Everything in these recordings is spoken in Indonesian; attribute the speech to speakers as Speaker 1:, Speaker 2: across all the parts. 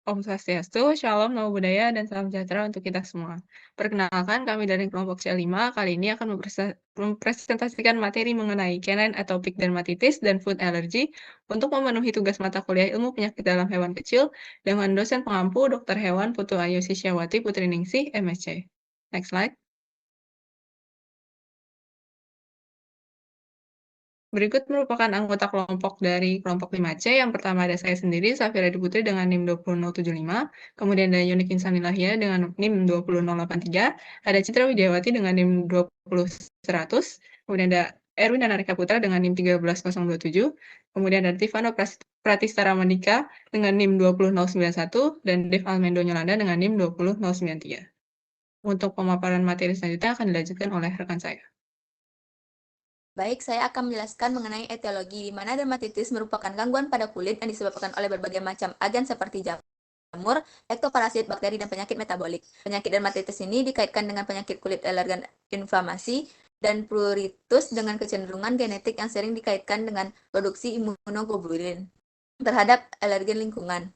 Speaker 1: Om Swastiastu, Shalom, Namo Buddhaya, dan salam sejahtera untuk kita semua. Perkenalkan, kami dari kelompok C5 kali ini akan mempresentasikan materi mengenai canine atopic dermatitis dan food allergy untuk memenuhi tugas mata kuliah ilmu penyakit dalam hewan kecil dengan dosen pengampu Dr. Hewan Putu Ayu Sisyawati Putri Ningsih, MSc. Next slide. Berikut merupakan anggota kelompok dari kelompok 5C. Yang pertama ada saya sendiri, Safira Putri dengan NIM 20075. Kemudian ada Yunik Insanilahia dengan NIM 20083. Ada Citra Widiawati dengan NIM 20100. Kemudian ada Erwin Anarika Putra dengan NIM 13027. Kemudian ada Tivano Pratistara Mandika dengan NIM 20091. Dan Dev Almendo Yolanda dengan NIM 20093. Untuk pemaparan materi selanjutnya akan dilanjutkan oleh rekan saya.
Speaker 2: Baik, saya akan menjelaskan mengenai etiologi, di mana dermatitis merupakan gangguan pada kulit yang disebabkan oleh berbagai macam agen seperti jamur, ektoparasit, bakteri, dan penyakit metabolik. Penyakit dermatitis ini dikaitkan dengan penyakit kulit alergen inflamasi dan pruritus dengan kecenderungan genetik yang sering dikaitkan dengan produksi imunoglobulin terhadap alergen lingkungan.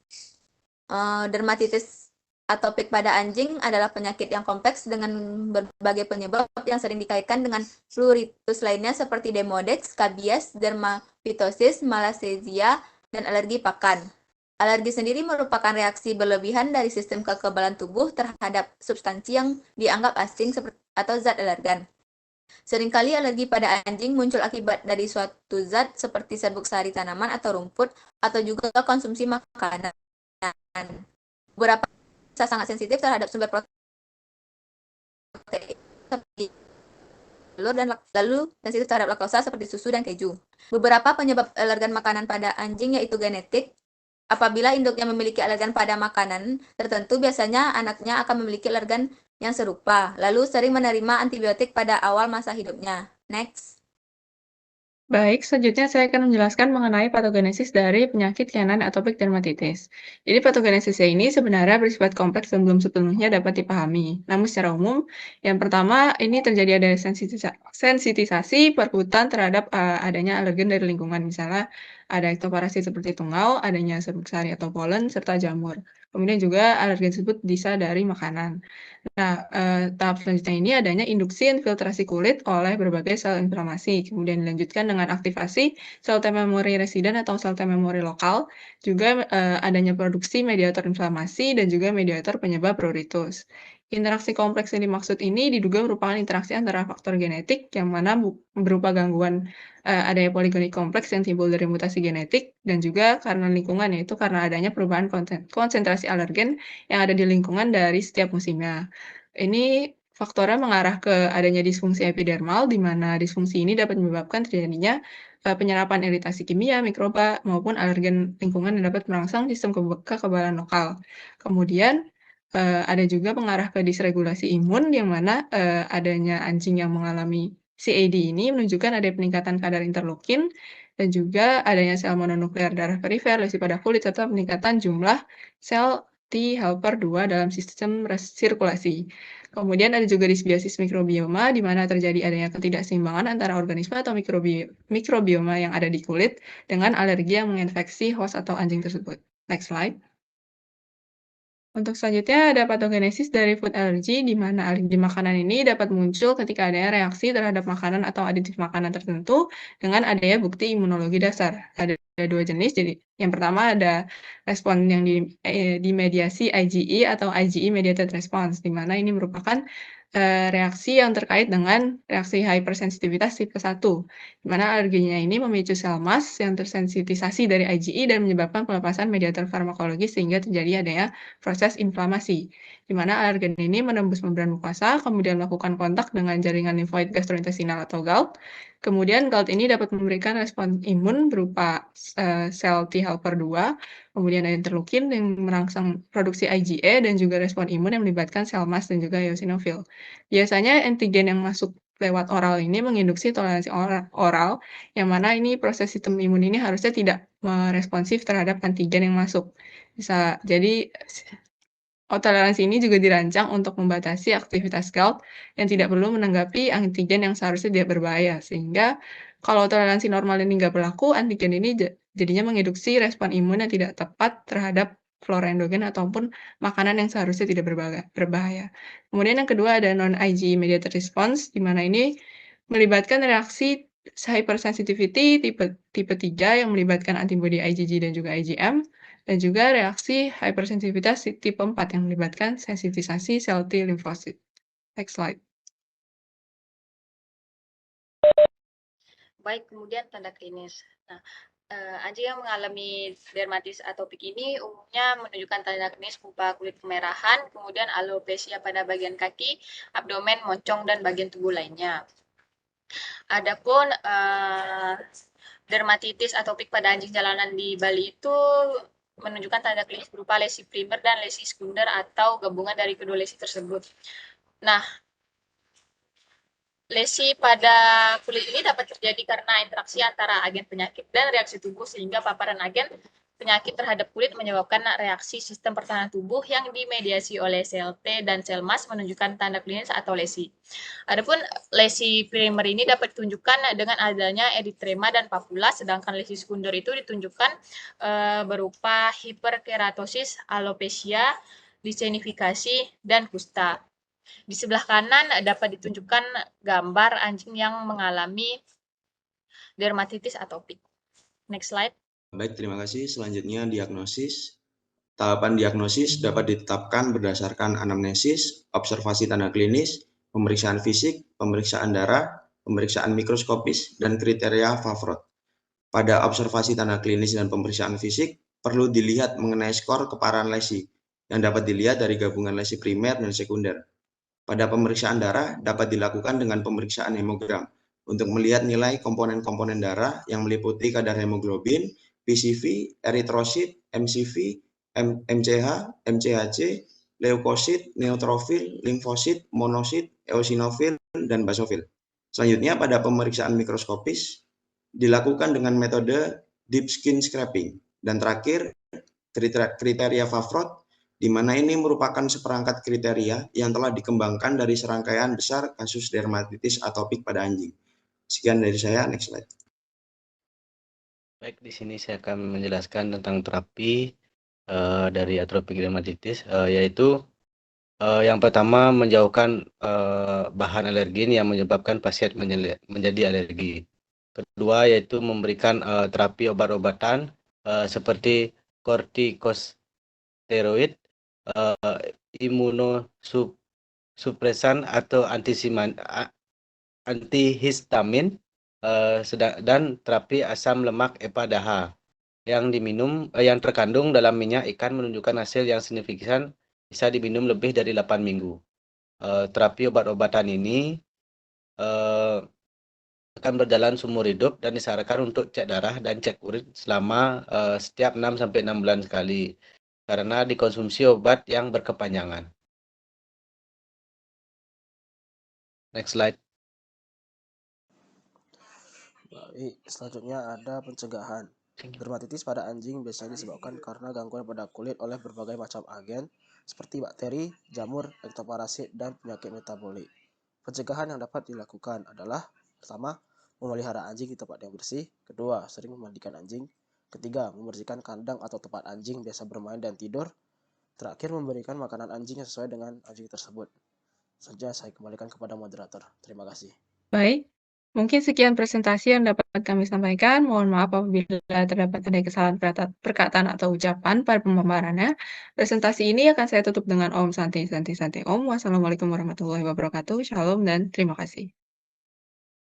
Speaker 2: Dermatitis atopik pada anjing adalah penyakit yang kompleks dengan berbagai penyebab yang sering dikaitkan dengan pruritus lainnya seperti demodex, skabies, dermapitosis, malassezia, dan alergi pakan. Alergi sendiri merupakan reaksi berlebihan dari sistem kekebalan tubuh terhadap substansi yang dianggap asing atau zat alergan. Seringkali alergi pada anjing muncul akibat dari suatu zat seperti serbuk sari tanaman atau rumput, atau juga konsumsi makanan. Beberapa sangat sensitif terhadap sumber protein seperti telur dan lalu sensitif terhadap laktosa seperti susu dan keju. Beberapa penyebab alergen makanan pada anjing yaitu genetik. Apabila induknya memiliki alergen pada makanan tertentu, biasanya anaknya akan memiliki alergen yang serupa, lalu sering menerima antibiotik pada awal masa hidupnya. Next.
Speaker 1: Baik, selanjutnya saya akan menjelaskan mengenai patogenesis dari penyakit canine atopic dermatitis. Jadi patogenesisnya ini sebenarnya bersifat kompleks dan belum sepenuhnya dapat dipahami. Namun secara umum, yang pertama ini terjadi ada sensitisasi perkutan terhadap adanya alergen dari lingkungan. Misalnya ada ektoparasit seperti tungau, adanya serbuk sari atau polen, serta jamur. Kemudian juga alergen tersebut bisa dari makanan. Nah, tahap selanjutnya ini adanya induksi infiltrasi kulit oleh berbagai sel inflamasi, kemudian dilanjutkan dengan aktivasi sel T memori residen atau sel T memori lokal, juga adanya produksi mediator inflamasi dan juga mediator penyebab pruritus. Interaksi kompleks yang dimaksud ini diduga merupakan interaksi antara faktor genetik yang mana berupa gangguan adanya poligoni kompleks yang timbul dari mutasi genetik dan juga karena lingkungan, yaitu karena adanya perubahan konsentrasi alergen yang ada di lingkungan dari setiap musimnya. Ini faktornya mengarah ke adanya disfungsi epidermal, di mana disfungsi ini dapat menyebabkan terjadinya penyerapan iritasi kimia, mikroba, maupun alergen lingkungan yang dapat merangsang sistem kekebalan lokal. Kemudian ada juga mengarah ke disregulasi imun, yang mana adanya anjing yang mengalami CAD ini menunjukkan ada peningkatan kadar interleukin dan juga adanya sel mononuklear darah perifer, lesi pada kulit, serta peningkatan jumlah sel T helper 2 dalam sistem sirkulasi. Kemudian ada juga disbiosis mikrobioma, di mana terjadi adanya ketidakseimbangan antara organisme atau mikrobioma yang ada di kulit dengan alergi yang menginfeksi host atau anjing tersebut. Next slide. Untuk selanjutnya ada patogenesis dari food allergy, di mana alergi makanan ini dapat muncul ketika adanya reaksi terhadap makanan atau aditif makanan tertentu dengan adanya bukti imunologi dasar. Ada dua jenis, jadi yang pertama ada respon yang dimediasi IgE atau IgE mediated response, di mana ini merupakan reaksi yang terkait dengan reaksi hypersensitivitas tipe 1, di mana alerginya ini memicu sel mast yang tersensitisasi dari IgE dan menyebabkan pelepasan mediator farmakologis sehingga terjadi adanya proses inflamasi, di mana alergen ini menembus membran mukosa, kemudian melakukan kontak dengan jaringan limfoid gastrointestinal atau GALT. Kemudian GALT ini dapat memberikan respon imun berupa sel T helper 2, kemudian ada interleukin yang merangsang produksi IgE dan juga respon imun yang melibatkan sel mast dan juga eosinofil. Biasanya antigen yang masuk lewat oral ini menginduksi toleransi oral, yang mana ini proses sistem imun ini harusnya tidak meresponsif terhadap antigen yang masuk. Bisa jadi toleransi ini juga dirancang untuk membatasi aktivitas GALT yang tidak perlu menanggapi antigen yang seharusnya tidak berbahaya. Sehingga kalau toleransi normal ini nggak berlaku, antigen ini jadinya menginduksi respon imun yang tidak tepat terhadap flora endogen ataupun makanan yang seharusnya tidak berbahaya. Kemudian yang kedua ada non-IgE mediated response, di mana ini melibatkan reaksi hypersensitivity tipe 3 yang melibatkan antibodi IgG dan juga IgM, dan juga reaksi hypersensitivitas tipe 4 yang melibatkan sensitisasi sel T limfosit. Next slide.
Speaker 3: Baik, kemudian tanda klinis. Nah, anjing yang mengalami dermatitis atopik ini umumnya menunjukkan tanda klinis berupa kulit kemerahan, kemudian alopecia pada bagian kaki, abdomen, moncong, dan bagian tubuh lainnya. Adapun dermatitis atopik pada anjing jalanan di Bali itu menunjukkan tanda klinis berupa lesi primer dan lesi sekunder atau gabungan dari kedua lesi tersebut. Nah, lesi pada kulit ini dapat terjadi karena interaksi antara agen penyakit dan reaksi tubuh, sehingga paparan agen penyakit terhadap kulit menyebabkan reaksi sistem pertahanan tubuh yang dimediasi oleh sel T dan sel MAS menunjukkan tanda klinis atau lesi. Adapun lesi primer ini dapat ditunjukkan dengan adanya eritrema dan papula, sedangkan lesi sekunder itu ditunjukkan berupa hiperkeratosis, alopecia, lisenifikasi, dan kusta. Di sebelah kanan dapat ditunjukkan gambar anjing yang mengalami dermatitis atopik. Next slide.
Speaker 4: Baik, terima kasih. Selanjutnya diagnosis. Tahapan diagnosis dapat ditetapkan berdasarkan anamnesis, observasi tanda klinis, pemeriksaan fisik, pemeriksaan darah, pemeriksaan mikroskopis, dan kriteria Fafrod. Pada observasi tanda klinis dan pemeriksaan fisik, perlu dilihat mengenai skor keparahan lesi, yang dapat dilihat dari gabungan lesi primer dan sekunder. Pada pemeriksaan darah dapat dilakukan dengan pemeriksaan hemogram untuk melihat nilai komponen-komponen darah yang meliputi kadar hemoglobin, PCV, eritrosit, MCV, MCH, MCHC, leukosit, neutrofil, limfosit, monosit, eosinofil, dan basofil. Selanjutnya pada pemeriksaan mikroskopis dilakukan dengan metode deep skin scraping. Dan terakhir kriteria Fafrod, di mana ini merupakan seperangkat kriteria yang telah dikembangkan dari serangkaian besar kasus dermatitis atopik pada anjing. Sekian dari saya, next slide.
Speaker 5: Baik, di sini saya akan menjelaskan tentang terapi dari atopik dermatitis, yaitu yang pertama menjauhkan bahan alergen yang menyebabkan pasien menjadi alergi. Kedua yaitu memberikan terapi obat-obatan seperti kortikosteroid, imunosupresan atau antihistamin, dan terapi asam lemak EPA-DAHA yang terkandung dalam minyak ikan menunjukkan hasil yang signifikan bisa diminum lebih dari 8 minggu. Terapi obat-obatan ini akan berjalan seumur hidup dan disarankan untuk cek darah dan cek urin selama setiap 6-6 bulan sekali karena dikonsumsi obat yang berkepanjangan. Next slide.
Speaker 6: Baik, selanjutnya ada pencegahan. Dermatitis pada anjing biasanya disebabkan karena gangguan pada kulit oleh berbagai macam agen seperti bakteri, jamur, ektoparasit, dan penyakit metabolik. Pencegahan yang dapat dilakukan adalah: pertama, memelihara anjing di tempat yang bersih. Kedua, sering memandikan anjing. Ketiga, membersihkan kandang atau tempat anjing biasa bermain dan tidur. Terakhir, memberikan makanan anjing yang sesuai dengan anjing tersebut. Saja saya kembalikan kepada moderator. Terima kasih.
Speaker 1: Baik, mungkin sekian presentasi yang dapat kami sampaikan. Mohon maaf apabila terdapat ada kesalahan perkataan atau ucapan pada pemaparannya. Presentasi ini akan saya tutup dengan Om Santi Santi Santi Om. Wassalamualaikum warahmatullahi wabarakatuh. Shalom dan terima kasih.